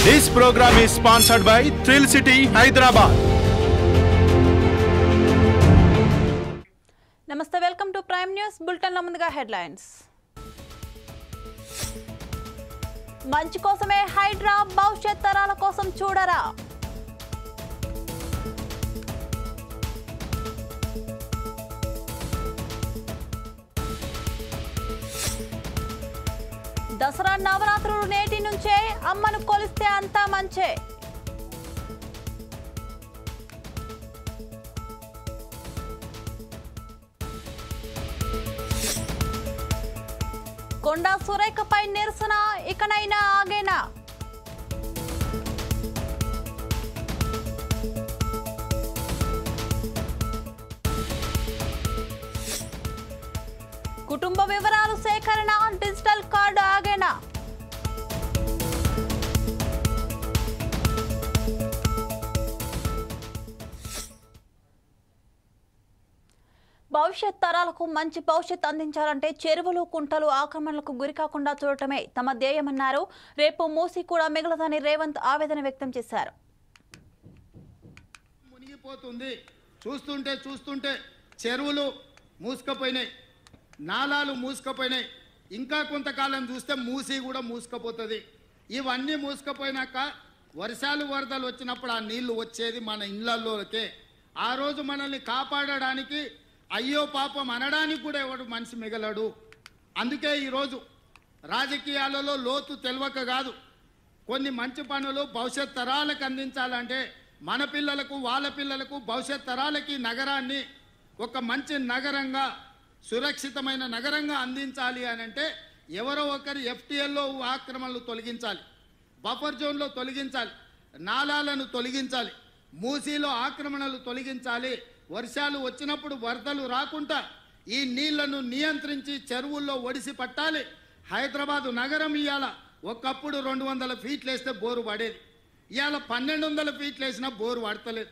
This program is sponsored by Thrill City, Hyderabad. Namaste, welcome to Prime News Bulletin lo munduga headlines. మంచి కోసమే హైడ్రా భవిష్యత్ తరాల కోసం చూడరా. దసరా నవరాత్రులు నేటి నుంచే అమ్మను కొలిస్తే అంతా మంచే. కొండా సురేఖపై నిరసన ఇకనైనా ఆగేనా. కుటుంబ వివరాలు సేకరణ డిజిటల్ కార్డు ఆగేనా. భవిష్యత్ తరాలకు మంచి భవిష్యత్ అందించాలంటే చెరువులు కుంటలు ఆక్రమణలకు గురికాకుండా చూడటమే తమ ధ్యేయమన్నారు. రేపు మూసి కూడా మిగలదని రేవంత్ ఆవేదన వ్యక్తం చేశారు. మునిగిపోతుంది, చూస్తుంటే చెరువులు మూసుకుపోయినాయి, నాలాలు మూసుకుపోయినాయి. ఇంకా కొంతకాలం చూస్తే మూసి కూడా మూసుకుపోతుంది. ఇవన్నీ మూసుకుపోయినాక వర్షాలు వరదలు వచ్చినప్పుడు ఆ నీళ్లు వచ్చేది మన ఇళ్లలోకే. ఆ రోజు మనల్ని కాపాడడానికి అయ్యో పాపం అనడానికి కూడా ఎవడు మనిషి మిగలడు. అందుకే ఈరోజు రాజకీయాలలో లోతు తెలియక కాదు, కొన్ని మంచి పనులు భవిష్యత్ తరాలకు అందించాలంటే మన పిల్లలకు వాళ్ళ పిల్లలకు భవిష్యత్ తరాలకి నగరాన్ని ఒక మంచి నగరంగా సురక్షితమైన నగరంగా అందించాలి అని అంటే ఎవరో ఒకరు ఎఫ్టీఎల్లో ఆక్రమణలు తొలగించాలి, బఫర్ జోన్లో తొలగించాలి, నాలాలను తొలగించాలి, మూసీలో ఆక్రమణలు తొలగించాలి. వర్షాలు వచ్చినప్పుడు వరదలు రాకుండా ఈ నీళ్లను నియంత్రించి చెరువుల్లో ఒడిసి పట్టాలి. హైదరాబాదు నగరం ఇవాళ ఒకప్పుడు 200 ఫీట్లు వేస్తే బోరు పడేది, ఇవాళ 1200 ఫీట్లు వేసినా బోరు పడతలేదు.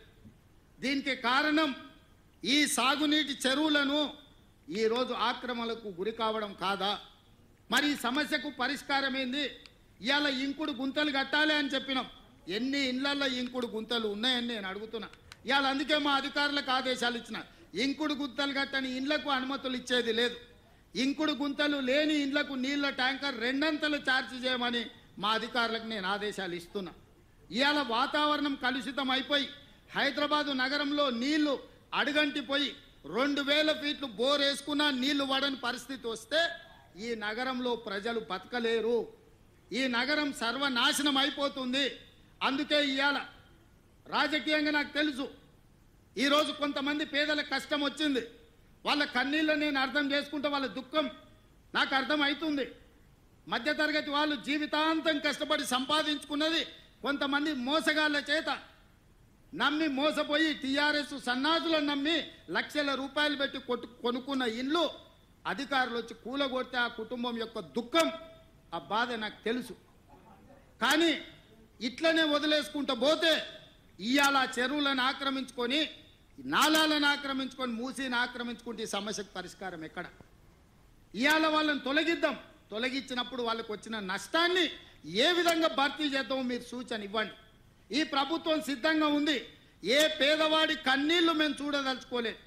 దీనికి కారణం ఈ సాగునీటి చెరువులను ఈరోజు ఆక్రమణలకు గురి కావడం కాదా? మరి ఈ సమస్యకు పరిష్కారం ఏంది? ఇవాళ ఇంకుడు గుంతలు కట్టాలి అని చెప్పినాం. ఎన్ని ఇళ్లల్లో ఇంకుడు గుంతలు ఉన్నాయని నేను అడుగుతున్నా. ఇవాళ అందుకే మా అధికారులకు ఆదేశాలు ఇచ్చిన, ఇంకుడు గుంతలు కట్టని ఇండ్లకు అనుమతులు ఇచ్చేది లేదు. ఇంకుడు గుంతలు లేని ఇండ్లకు నీళ్ల ట్యాంకర్ 2 ఛార్జ్ చేయమని మా అధికారులకు నేను ఆదేశాలు ఇస్తున్నా. ఇవాళ వాతావరణం కలుషితం అయిపోయి హైదరాబాదు నగరంలో నీళ్లు అడుగంటిపోయి 2000 ఫీట్లు బోర్ వేసుకున్నా నీళ్లు పడని పరిస్థితి వస్తే ఈ నగరంలో ప్రజలు బతకలేరు. ఈ నగరం సర్వనాశనం అయిపోతుంది. అందుకే ఇవాళ రాజకీయంగా నాకు తెలుసు, ఈరోజు కొంతమంది పేదల కష్టం వచ్చింది, వాళ్ళ కన్నీళ్ళు నేను అర్థం చేసుకుంటే వాళ్ళ దుఃఖం నాకు అర్థం అవుతుంది. మధ్యతరగతి వాళ్ళు జీవితాంతం కష్టపడి సంపాదించుకున్నది కొంతమంది మోసగాళ్ళ చేత నమ్మి మోసపోయి టీఆర్ఎస్ సన్నాసులను నమ్మి లక్షల రూపాయలు పెట్టి కొనుక్కున్న ఇల్లు అధికారులు వచ్చి కూలగొడితే ఆ కుటుంబం యొక్క దుఃఖం, ఆ బాధ నాకు తెలుసు. కానీ ఇట్లనే వదిలేసుకుంటూ పోతే ఇవాళ చెరువులను ఆక్రమించుకొని నాలాలను ఆక్రమించుకొని మూసీని ఆక్రమించుకుంటే ఈ సమస్యకు పరిష్కారం ఎక్కడ? ఇవాళ వాళ్ళని తొలగిద్దాం, తొలగించినప్పుడు వాళ్ళకు వచ్చిన నష్టాన్ని ఏ విధంగా భర్తీ చేద్దామో మీరు సూచన ఇవ్వండి. ఈ ప్రభుత్వం సిద్ధంగా ఉంది. ఏ పేదవాడి కన్నీళ్లు మేము చూడదలుచుకోలేదు.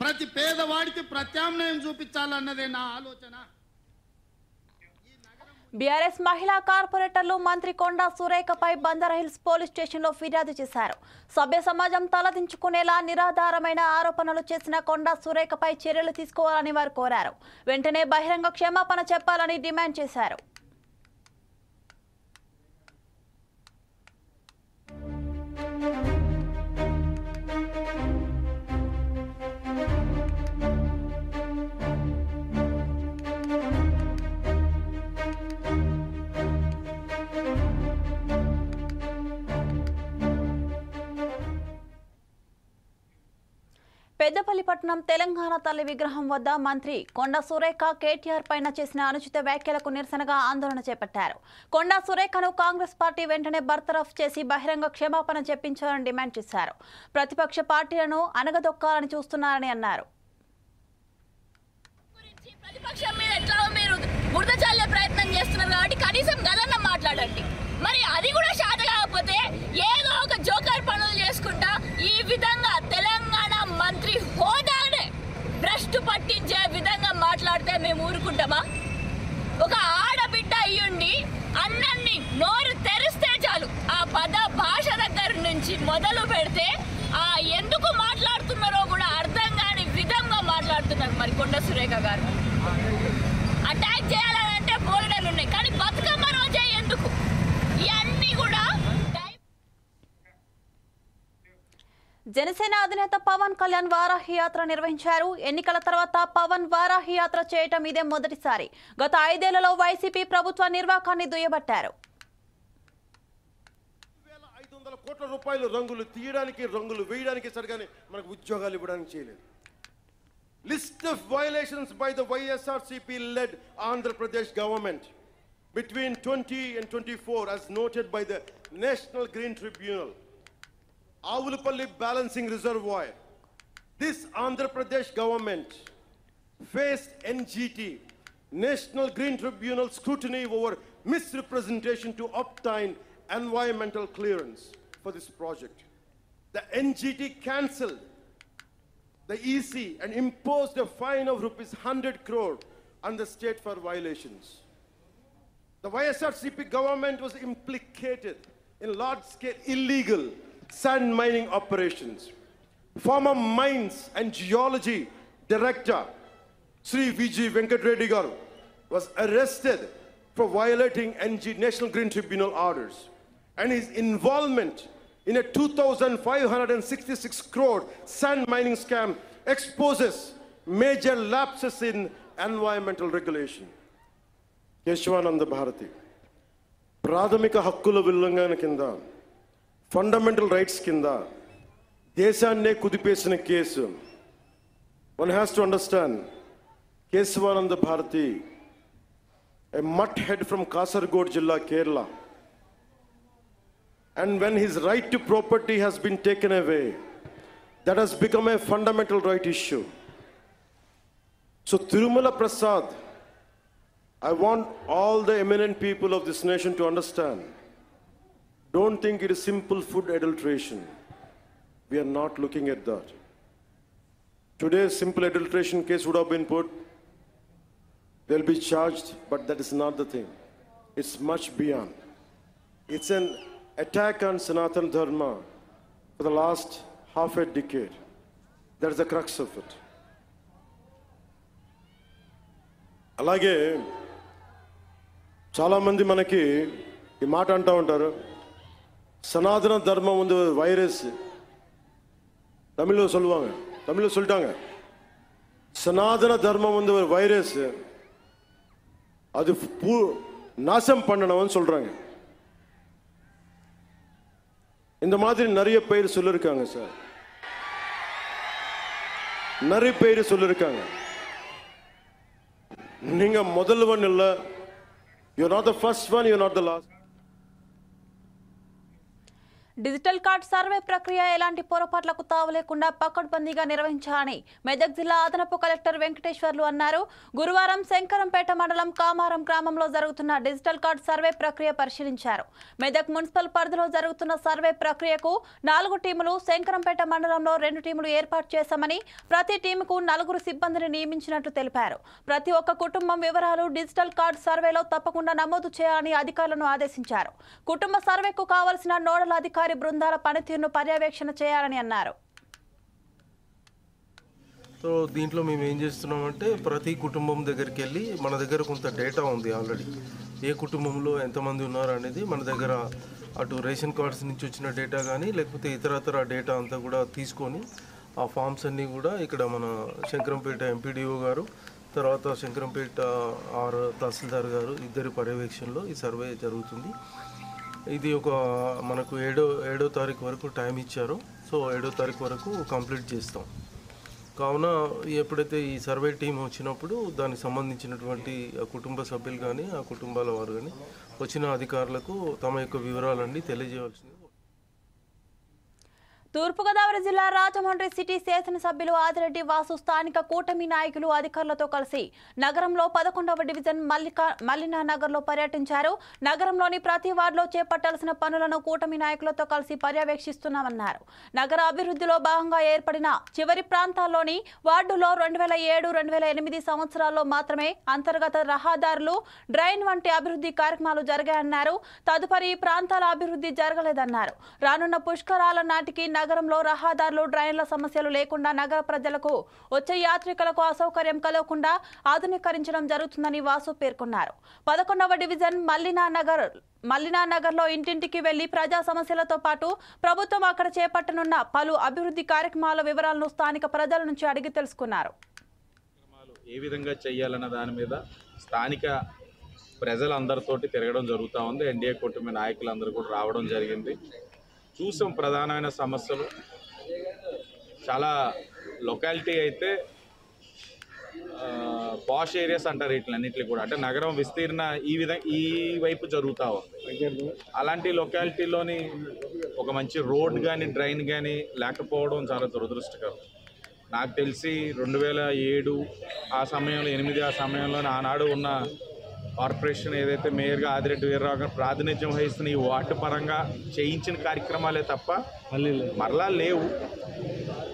ప్రతి పేదవాడికి ప్రత్యామ్నాయం చూపించాలన్నదే నా ఆలోచన. బీఆర్ఎస్ మహిళా కార్పొరేటర్లు మంత్రి కొండా సురేఖపై బంజారాహిల్స్ పోలీస్ స్టేషన్లో ఫిర్యాదు చేశారు. సభ్య సమాజం తలదించుకునేలా నిరాధారమైన ఆరోపణలు చేసిన కొండా సురేఖపై చర్యలు తీసుకోవాలని వారు కోరారు. వెంటనే బహిరంగ క్షమాపణ చెప్పాలని డిమాండ్ చేశారు. పెద్దపల్లి పట్టణం తెలంగాణ తల్లి విగ్రహం వద్ద మంత్రి కొండా సురేఖ కేటీఆర్ పైన చేసిన అనుచిత వ్యాఖ్యలకు నిరసనగా ఆందోళన చేపట్టారు. కొండా సురేఖను కాంగ్రెస్ పార్టీ వెంటనే బర్తరఫ్ చేసి బహిరంగ క్షమాపణ చెప్పించాలని డిమాండ్ చేశారు. ప్రతిపక్ష పార్టీలను అనగదొక్కాలని చూస్తున్నారని అన్నారు. ప్రతిపక్షం మీద ఎట్లా మీరు బురద చల్లే ప్రయత్నం చేస్తున్నారు కాబట్టి కనీసం గదన్న మాట్లాడండి. మరి అది కూడా మాట్లాడితే మేము ఊరుకుంటామా? ఒక ఆడబిడ్డ అయ్యుండి అన్నన్ని నోరు తెరిస్తే చాలు ఆ పద భాష దగ్గర నుంచి మొదలు పెడితే ఆ ఎందుకు మాట్లాడుతున్నారో కూడా అర్థం కాని విధంగా మాట్లాడుతున్నారు మరి కొండ సురేఖ గారు. అటాక్ చేయాలంటే బోల్డర్లు ఉన్నాయి, కానీ బతుకమ్మ రోజే ఎందుకు? ఇవన్నీ కూడా జనసేన అధినేత పవన్ కళ్యాణ్ వారాహి యాత్ర నిర్వహించారు. ఎన్నికల తర్వాత పవన్ వారాహి యాత్ర చేయటం ఇదే మొదటిసారి. గత 5 ఏళ్లలో వైసీపీ ప్రభుత్వ నిర్వాకాన్ని దుయ్యబట్టారు. 500 కోట్ల రూపాయలు రంగులు తీయడానికి, రంగులు వేయడానికి సరిగానే మనకు ఉద్యోగాలు ఇవ్వడానికి చేయలేదు. List of violations by the YSRCP led Andhra Pradesh government between 20 and 24 as noted by the National Green Tribunal. Avulapalli Balancing Reservoir. This Andhra Pradesh government faced NGT, National Green Tribunal scrutiny over misrepresentation to obtain environmental clearance for this project. The NGT cancelled the EC and imposed a fine of ₹100 crore on the state for violations. The YSRCP government was implicated in large-scale illegal sand mining operations. Former Mines and Geology Director Sri VG Venkat Reddy Garu was arrested for violating National Green Tribunal orders, and his involvement in a 2,566 crore sand mining scam exposes major lapses in environmental regulation. Keshavananda Bharati ప్రాథమిక హక్కుల ఉల్లంఘన కింద, fundamental rights కింద దేశాన్నే కుదిపేసిన case. One has to understand Kesavananda Bharati, a mutt head from Kasaragod Jilla, Kerala, and when his right to property has been taken away, that has become a fundamental right issue. So Tirumala Prasad, I want all the eminent people of this nation to understand, don't think it is simple food adulteration. We are not looking at that. Today's simple adulteration case would have been put, they'll be charged, but that is not the thing. It's much beyond. It's an attack on Sanatana Dharma for the last half a decade. That's the crux of it. అలాగే చాలామంది మనకి ఈ మాట అంటూ ఉంటారు, సనాతన ధర్మం வந்து வைரஸ். தமிழில் சொல்லுவாங்க, தமிழில் சொல்லிட்டாங்க, சனாதன தர்மம் வந்து ஒரு வைரஸ், அது நாசம் பண்ணணும்னு சொல்றாங்க. இந்த மாதிரி நிறைய பேர் சொல்லிருக்காங்க சார், நிறைய பேர் சொல்லிருக்காங்க. நீங்க முதல்வன் இல்ல, you're not the first one, you're not the last. Digital card survey ప్రక్రియ ఎలాంటి పొరపాట్లకు తావలేకుండా పకడ్బందీగా నిర్వహించాలని మెదక్ జిల్లా అదనపు కలెక్టర్ వెంకటేశ్వర్లు అన్నారు. గురువారం శంకరంపేట మండలం కామారం గ్రామంలో జరుగుతున్న డిజిటల్ కార్డ్ సర్వే ప్రక్రియ పరిశీలించారు. మెదక్ మున్సిపల్ పరిధిలో జరుగుతున్న సర్వే ప్రక్రియకు 4 టీములు, శంకరంపేట మండలంలో 2 టీములు ఏర్పాటు చేశామని, ప్రతి టీముకు 4 సిబ్బందిని నియమించినట్లు తెలిపారు. ప్రతి ఒక్క కుటుంబం వివరాలు డిజిటల్ కార్డ్ సర్వేలో తప్పకుండా నమోదు చేయాలని అధికారులను ఆదేశించారు. కుటుంబ సర్వేకు కావలసిన నోడల్ అధికారి బృందాల పనితీరును పర్యవేక్షణ చేయాలని అన్నారు. సో దీంట్లో మేము ఏం చేస్తున్నామంటే, ప్రతి కుటుంబం దగ్గరికి వెళ్ళి మన దగ్గర కొంత డేటా ఉంది ఆల్రెడీ, ఏ కుటుంబంలో ఎంతమంది ఉన్నారు అనేది మన దగ్గర, అటు రేషన్ కార్డ్స్ నుంచి వచ్చిన డేటా కానీ లేకపోతే ఇతరతర డేటా అంతా కూడా తీసుకొని ఆ ఫామ్స్ అన్నీ కూడా ఇక్కడ మన శంకరంపేట ఎంపీడీఓ గారు, తర్వాత శంకరంపేట తహసీల్దార్ గారు ఇద్దరి పర్యవేక్షణలో ఈ సర్వే జరుగుతుంది. ఇది ఒక మనకు 7వ తారీఖు వరకు టైం ఇచ్చారు. సో 7వ తారీఖు వరకు కంప్లీట్ చేస్తాం. కావున ఎప్పుడైతే ఈ సర్వే టీం వచ్చినప్పుడు దానికి సంబంధించినటువంటి కుటుంబ సభ్యులు కానీ ఆ కుటుంబాల వారు కానీ వచ్చిన అధికారులకు తమ యొక్క వివరాలన్నీ తెలియజేయవలసింది. తూర్పుగోదావరి జిల్లా రాజమండ్రి సిటీ శాసనసభ్యులు ఆదిరెడ్డి వాసు స్థానిక కూటమి నాయకులు అధికారులతో కలిసి నగరంలో 11వ డివిజన్ మల్లినా నగర్లో పర్యటించారు. నగరంలోని ప్రతి వార్డులో చేపట్టాల్సిన పనులను కూటమి నాయకులతో కలిసి పర్యవేక్షిస్తున్నామన్నారు. నగర అభివృద్ధిలో భాగంగా ఏర్పడిన చివరి ప్రాంతాల్లోని వార్డులో 2007-2008 సంవత్సరాల్లో మాత్రమే అంతర్గత రహదారులు, డ్రైన్ వంటి అభివృద్ధి కార్యక్రమాలు జరిగాయన్నారు. తదుపరి ఈ ప్రాంతాల అభివృద్ధి జరగలేదన్నారు. రానున్న పుష్కరాల నాటికి నగరంలో రహదారులు, డ్రైన్ల సమస్యలు లేకుండా నగర ప్రజలకు, వచ్చే యాత్రికులకు అసౌకర్యం కలగకుండా ఆధునీకరించడం జరుగుతుందని వాసు పేర్కొన్నారు. 11వ డివిజన్ మల్లినా నగర్లో ఇంటింటికి వెళ్లి ప్రజా సమస్యలతో పాటు ప్రభుత్వం అక్కడ చేపట్టనున్న పలు అభివృద్ధి కార్యక్రమాల వివరాలను స్థానిక ప్రజల నుంచి అడిగి తెలుసుకున్నారు. ఏ విధంగా చేయాలన్న దాని మీద స్థానిక ప్రజలందరితోటి తిరగడం జరుగుతూ ఉంది. ఎన్డీఏ కూటమి నాయకులందరూ కూడా రావడం జరిగింది. చూసాం ప్రధానమైన సమస్యలు చాలా. లొకాలిటీ అయితే పాష్ ఏరియాస్ అంటారు వీటిలన్నింటినీ కూడా, అంటే నగరం విస్తీర్ణ ఈ వైపు జరుగుతూ ఉంది. అలాంటి లొకాలిటీలోని ఒక మంచి రోడ్ కానీ డ్రైన్ కానీ లేకపోవడం చాలా దురదృష్టకరం. నాకు తెలిసి 2007 ఆ సమయంలో 8 ఆ సమయంలో ఆనాడు ఉన్న కార్పొరేషన్ ఏదైతే మేయర్గా ఆదిరెడ్డి వీర్రావు గారు ప్రాతినిధ్యం వహిస్తున్న ఈ వార్డు పరంగా చేయించిన కార్యక్రమాలే తప్ప మరలా లేవు.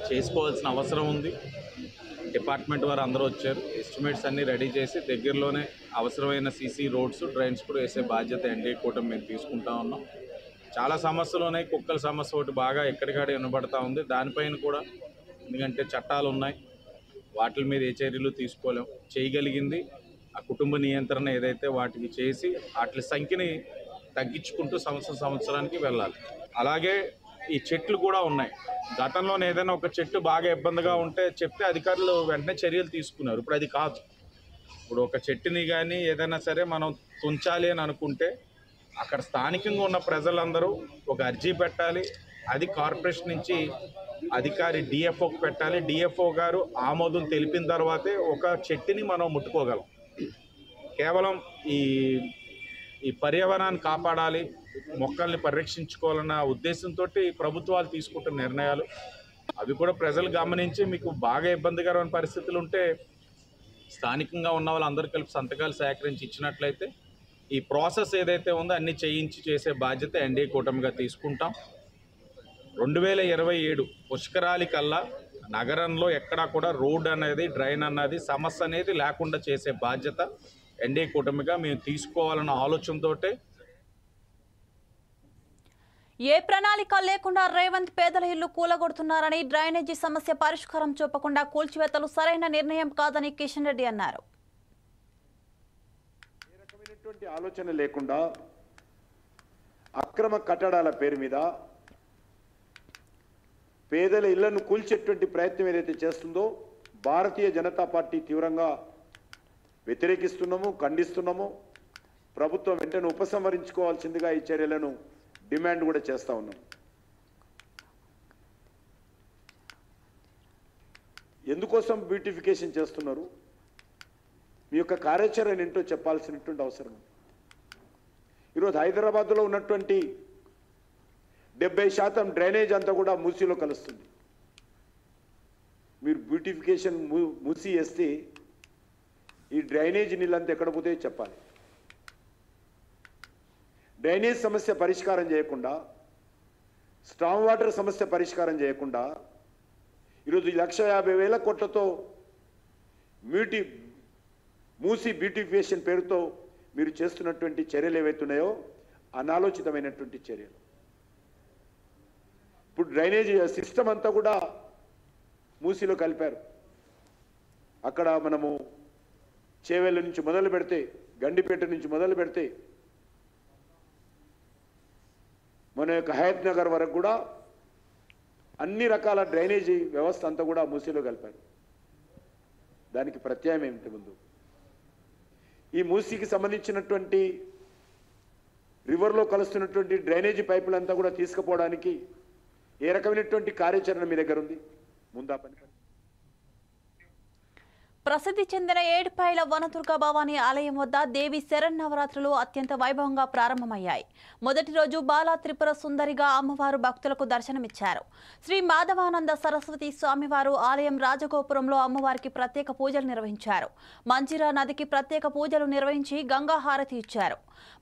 చేసుకోవాల్సిన అవసరం ఉంది. డిపార్ట్మెంట్ వారు అందరూ వచ్చారు, ఎస్టిమేట్స్ అన్నీ రెడీ చేసి దగ్గరలోనే అవసరమైన సీసీ రోడ్స్, డ్రైన్స్ కూడా వేసే బాధ్యత ఎన్డీఏ కూటమి మేము తీసుకుంటా ఉన్నాం. చాలా సమస్యలు ఉన్నాయి. కుక్కల సమస్య ఒకటి బాగా ఎక్కడికాడే వినబడతా ఉంది. దానిపైన కూడా ఎందుకంటే చట్టాలు ఉన్నాయి, వాటి మీద ఏ చర్యలు తీసుకోలేం. చేయగలిగింది ఆ కుటుంబ నియంత్రణ ఏదైతే వాటికి చేసి వాటి సంఖ్యని తగ్గించుకుంటూ సంవత్సరానికి వెళ్ళాలి. అలాగే ఈ చెట్లు కూడా ఉన్నాయి. గతంలోనే ఏదైనా ఒక చెట్టు బాగా ఇబ్బందిగా ఉంటే చెప్తే అధికారులు వెంటనే చర్యలు తీసుకున్నారు. ఇప్పుడు అది కాదు. ఇప్పుడు ఒక చెట్టుని కానీ ఏదైనా సరే మనం తుంచాలి అని అనుకుంటే అక్కడ స్థానికంగా ఉన్న ప్రజలందరూ ఒక అర్జీ పెట్టాలి. అది కార్పొరేషన్ నుంచి అధికారి డిఎఫ్ఓకి పెట్టాలి. డిఎఫ్ఓ గారు ఆమోదం తెలిపిన తర్వాతే ఒక చెట్టుని మనం ముట్టుకోగలం. కేవలం ఈ పర్యావరణాన్ని కాపాడాలి, మొక్కల్ని పరిరక్షించుకోవాలన్న ఉద్దేశంతో ప్రభుత్వాలు తీసుకుంటున్న నిర్ణయాలు అవి కూడా ప్రజలు గమనించి మీకు బాగా ఇబ్బందికరమైన పరిస్థితులు ఉంటే స్థానికంగా ఉన్న వాళ్ళందరూ కలిపి సంతకాలు సేకరించి ఇచ్చినట్లయితే ఈ ప్రాసెస్ ఏదైతే ఉందో అన్ని చేయించి చేసే బాధ్యత ఎన్డీఏ కూటమిగా తీసుకుంటాం. 2027 పుష్కరాలి కల్లా నగరంలో ఎక్కడా కూడా రోడ్ అనేది, డ్రైన్ అన్నది సమస్య అనేది లేకుండా చేసే బాధ్యత ఎన్డీఏ కూటమిగా మేము తీసుకోవాలన్న ఆలోచనతోటే. ఏ ప్రణాళిక లేకుండా రేవంత్ పేదల ఇల్లు కూలగొడుతున్నారని, డ్రైనేజీ సమస్య పరిష్కారం చూపకుండా కూల్చివేతలు సరైన నిర్ణయం కాదని కిషన్ రెడ్డి అన్నారు. ఏ రకమైనటువంటి ఆలోచన లేకుండా అక్రమ కట్టడాల పేరు మీద పేదల ఇళ్లను కూల్చేటువంటి ప్రయత్నం ఏదైతే చేస్తుందో భారతీయ జనతా పార్టీ తీవ్రంగా వ్యతిరేకిస్తున్నాము, ఖండిస్తున్నాము. ప్రభుత్వం వెంటనే ఉపసంహరించుకోవాల్సిందిగా ఈ చర్యలను డిమాండ్ కూడా చేస్తూ ఉన్నాం. ఎందుకోసం బ్యూటిఫికేషన్ చేస్తున్నారు? మీ యొక్క కార్యాచరణ ఏంటో చెప్పాల్సినటువంటి అవసరం. ఈరోజు హైదరాబాద్లో ఉన్నటువంటి 70% డ్రైనేజ్ అంతా కూడా మూసీలో కలుస్తుంది. మీరు బ్యూటిఫికేషన్ మూసీ వేస్తే ఈ డ్రైనేజ్ నీళ్ళంతా ఎక్కడ పోతే చెప్పాలి. డ్రైనేజ్ సమస్య పరిష్కారం చేయకుండా, స్ట్రాంగ్ వాటర్ సమస్య పరిష్కారం చేయకుండా ఈరోజు 1,50,000 కోట్లతో మూసీ బ్యూటిఫికేషన్ పేరుతో మీరు చేస్తున్నటువంటి చర్యలు ఏవైతున్నాయో అనాలోచితమైనటువంటి చర్యలు. ఇప్పుడు డ్రైనేజ్ సిస్టమ్ అంతా కూడా మూసీలో కలిపారు. అక్కడ మనము చేవెళ్ళ నుంచి మొదలు పెడితే, గండిపేట నుంచి మొదలు పెడితే మన యొక్క హయత్ నగర్ వరకు కూడా అన్ని రకాల డ్రైనేజీ వ్యవస్థ అంతా కూడా మూసీలో కలిపారు. దానికి ప్రత్యామ్నాయం ఏమిటి? ముందు ఈ మూసీకి సంబంధించినటువంటి రివర్లో కలుస్తున్నటువంటి డ్రైనేజీ పైపులంతా కూడా తీసుకుపోవడానికి ఏ రకమైనటువంటి కార్యాచరణ మీ దగ్గర ఉంది? ముందా పని ప్రసిద్ధి చెందిన ఏడుపాయల వనదుర్గ భవానీ ఆలయం వద్ద దేవి శరన్నవరాత్రులు అత్యంత వైభవంగా ప్రారంభమయ్యాయి. మొదటి రోజు బాలా త్రిపుర సుందరిగా అమ్మవారు భక్తులకు దర్శనమిచ్చారు. శ్రీ మాధవానంద సరస్వతి స్వామివారు ఆలయం రాజగోపురంలో అమ్మవారికి ప్రత్యేక పూజలు నిర్వహించారు. మంజీరా నదికి ప్రత్యేక పూజలు నిర్వహించి గంగా హారతి ఇచ్చారు.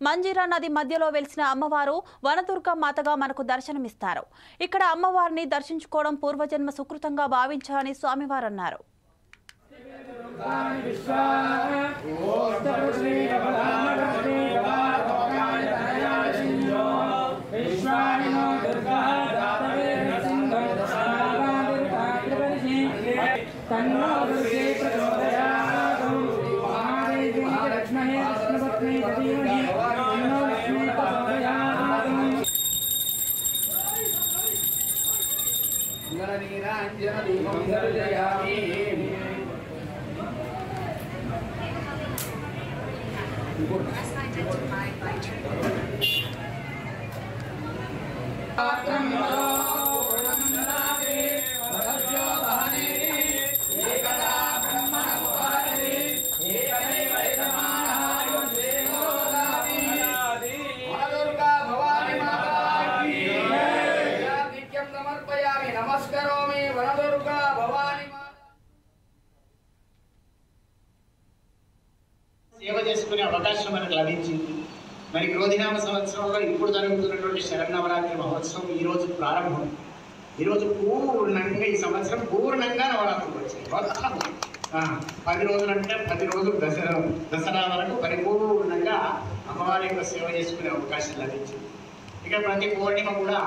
మంజీరా నది మధ్యలో వెలిసిన అమ్మవారు వనదుర్గ మాతగా మనకు దర్శనమిస్తారు. ఇక్కడ అమ్మవారిని దర్శించుకోవడం పూర్వజన్మ సుకృతంగా భావించాలని స్వామివారు అన్నారు. సేవ చేసుకునే అవకాశం మనకు లభించింది. మరి క్రోధినామ సంవత్సరంలో ఇప్పుడు జరుగుతున్నటువంటి శరన్నవరాత్రి మహోత్సవం ఈరోజు ప్రారంభం. ఈరోజు పూర్ణంగా ఈ సంవత్సరం పూర్ణంగా నవరాత్రులు వచ్చాయి. 10 రోజులు అంటే 10 రోజులు దసరా వరకు పరిపూర్ణంగా అమ్మవారి యొక్క సేవ చేసుకునే అవకాశం లభించింది. ఇక ప్రతి పౌర్ణిమ కూడా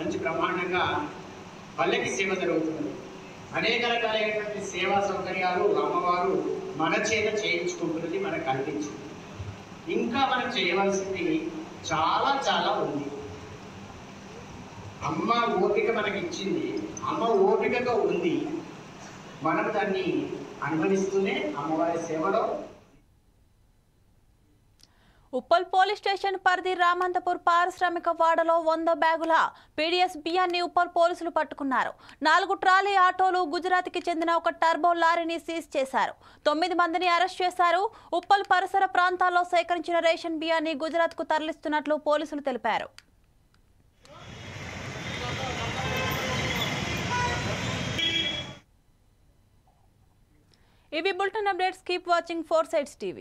మంచి బ్రహ్మాండంగా పల్లెకి సేవ జరుగుతుంది. అనేక రకాలైనటువంటి సేవా సౌకర్యాలు అమ్మవారు మన చేత చేయించుకుంటున్నది మనకు కనిపించింది. ఇంకా మనం చేయవలసింది చాలా చాలా ఉంది. అమ్మ ఓపిక మనకి ఇచ్చింది, అమ్మ ఓపికతో ఉంది. మనం దాన్ని అనుభవిస్తూనే అమ్మవారి సేవలో. ఉప్పల్ పోలీస్ స్టేషన్ పరిధి రామంతపూర్ పారిశ్రామిక వాడలో 100 బ్యాగుల పీడీఎస్ బియ్యాన్ని ఉప్పల్ పోలీసులు పట్టుకున్నారు. 4 ట్రాలీ ఆటోలు, గుజరాత్కి చెందిన ఒక టర్బో లారీని సీజ్ చేశారు. 9 మందిని అరెస్ట్ చేశారు. ఉప్పల్ పరిసర ప్రాంతాల్లో సేకరించిన రేషన్ బియ్యాన్ని గుజరాత్కు తరలిస్తున్నట్లు పోలీసులు తెలిపారు. ఇవి bulletin updates. Keep watching 4 Sides TV.